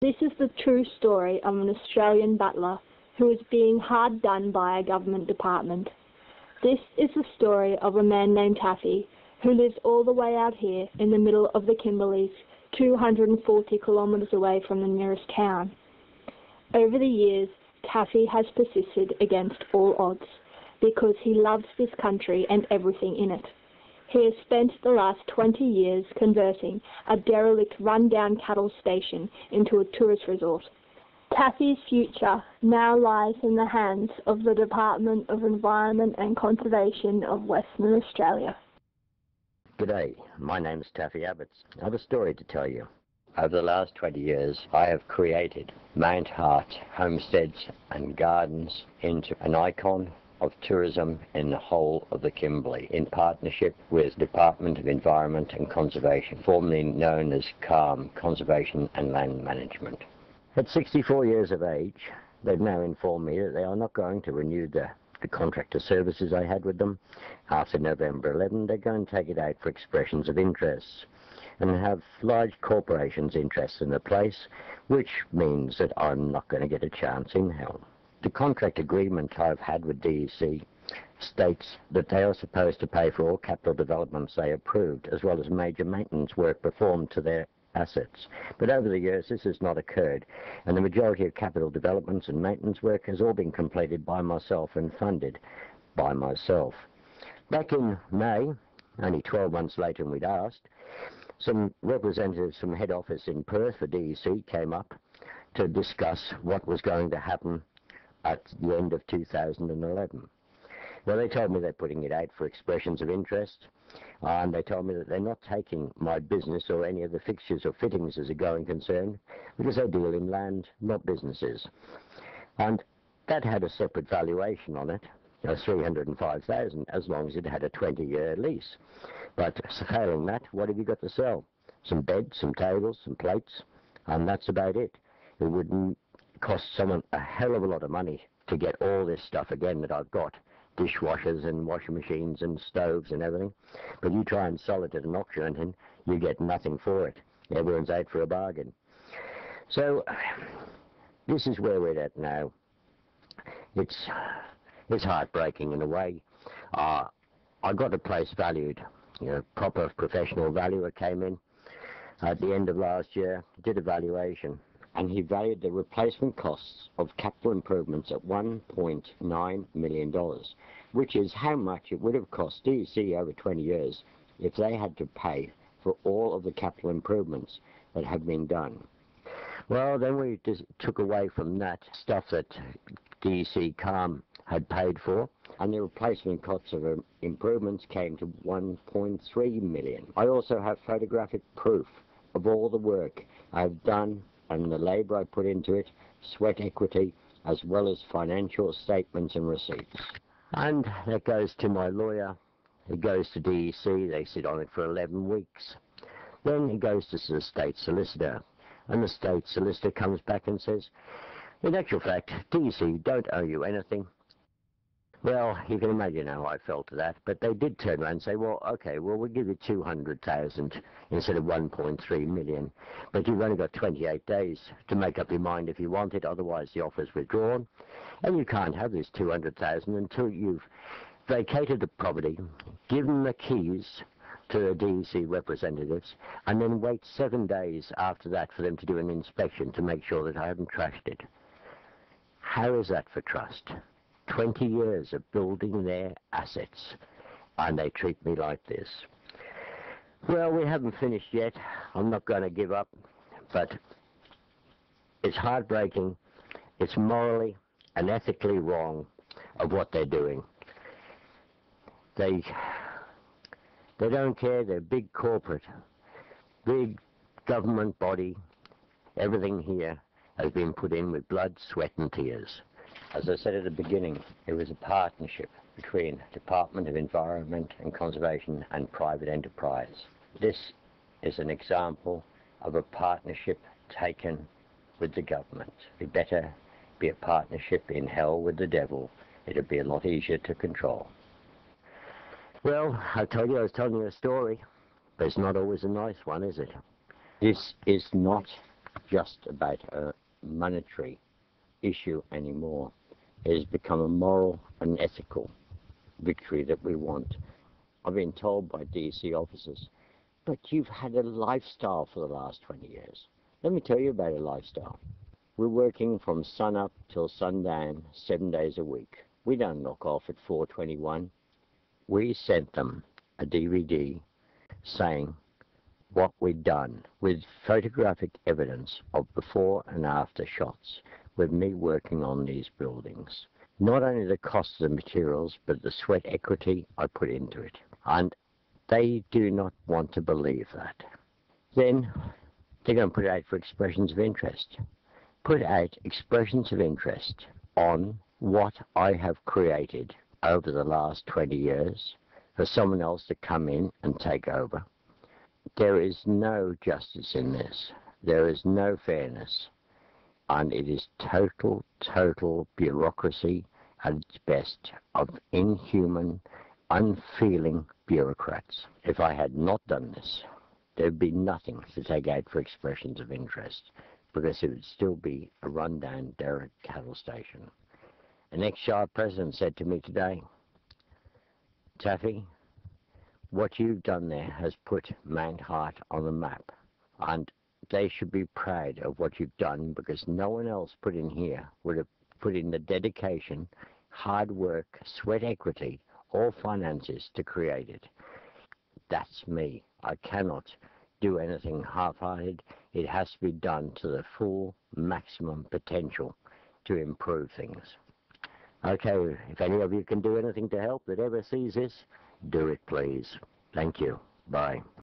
This is the true story of an Australian butler who is being hard done by a government department. This is the story of a man named Taffy who lives all the way out here in the middle of the Kimberleys, 240 kilometres away from the nearest town. Over the years, Taffy has persisted against all odds because he loves this country and everything in it. He has spent the last 20 years converting a derelict run-down cattle station into a tourist resort. Taffy's future now lies in the hands of the Department of Environment and Conservation of Western Australia. G'day, my name's Taffy Abbotts. I have a story to tell you. Over the last 20 years, I have created Mount Hart homesteads and gardens into an icon of tourism in the whole of the Kimberley, in partnership with Department of Environment and Conservation, formerly known as CALM, Conservation and Land Management. At 64 years of age, they've now informed me that they are not going to renew the contractor services I had with them. After November 11, they're going to take it out for expressions of interest and have large corporations interested in the place, which means that I'm not going to get a chance in hell. The contract agreement I've had with D.E.C states that they are supposed to pay for all capital developments they approved, as well as major maintenance work performed to their assets. But over the years this has not occurred, and the majority of capital developments and maintenance work has all been completed by myself and funded by myself. Back in May, only 12 months later than we'd asked, some representatives from head office in Perth for D.E.C came up to discuss what was going to happen at the end of 2011. Well, they told me they're putting it out for expressions of interest, and they told me that they're not taking my business or any of the fixtures or fittings as a going concern, because they deal in land, not businesses. And that had a separate valuation on it, $305,000, as long as it had a 20-year lease. But failing that, what have you got to sell? Some beds, some tables, some plates, and that's about it. It wouldn't cost someone a hell of a lot of money to get all this stuff again that I've got. Dishwashers and washing machines and stoves and everything. But you try and sell it at an auction and you get nothing for it. Everyone's out for a bargain. So this is where we're at now. It's heartbreaking in a way. I got the place valued. Proper professional valuer came in at the end of last year, did a valuation, and he valued the replacement costs of capital improvements at $1.9 million, which is how much it would have cost D.E.C over 20 years if they had to pay for all of the capital improvements that have been done. Well, then we just took away from that stuff that D.E.C CALM had paid for, and the replacement costs of improvements came to $1.3 million. I also have photographic proof of all the work I've done and the labour I put into it, sweat equity, as well as financial statements and receipts. And that goes to my lawyer, it goes to D.E.C, they sit on it for 11 weeks. Then it goes to the state solicitor, and the state solicitor comes back and says, in actual fact, D.E.C don't owe you anything. Well, you can imagine how I felt to that, but they did turn around and say, well, okay, well, we'll give you $200,000 instead of $1.3 million, but you've only got 28 days to make up your mind if you want it, otherwise the offer's withdrawn, and you can't have this $200,000 until you've vacated the property, given the keys to the D.E.C representatives, and then wait 7 days after that for them to do an inspection to make sure that I haven't trashed it. How is that for trust? 20 years of building their assets, and they treat me like this. Well, we haven't finished yet. I'm not going to give up, but it's heartbreaking. It's morally and ethically wrong of what they're doing. They don't care. They're big corporate, big government body. Everything here has been put in with blood, sweat and tears. As I said at the beginning, it was a partnership between Department of Environment and Conservation and private enterprise. This is an example of a partnership taken with the government. It better be a partnership in hell with the devil. It'd be a lot easier to control. Well, I told you I was telling you a story, but it's not always a nice one, is it? This is not just about a monetary issue anymore. It has become a moral and ethical victory that we want. I've been told by D.E.C officers, but you've had a lifestyle for the last 20 years. Let me tell you about a lifestyle. We're working from sun up till sundown 7 days a week. We don't knock off at 4:21. We sent them a DVD saying what we'd done with photographic evidence of before and after shots with me working on these buildings. Not only the cost of the materials, but the sweat equity I put into it. And they do not want to believe that. Then they're going to put it out for expressions of interest. Put out expressions of interest on what I have created over the last 20 years for someone else to come in and take over. There is no justice in this. There is no fairness. And it is total bureaucracy at its best of inhuman, unfeeling bureaucrats. If I had not done this, there'd be nothing to take out for expressions of interest, because it would still be a rundown derelict cattle station. An ex-Shire president said to me today, Taffy, what you've done there has put Mount Hart on the map, and they should be proud of what you've done, because no one else put in here would have put in the dedication, hard work, sweat equity, all finances to create it. That's me. I cannot do anything half-hearted. It has to be done to the full maximum potential to improve things. Okay, if any of you can do anything to help that ever sees this, do it please. Thank you. Bye.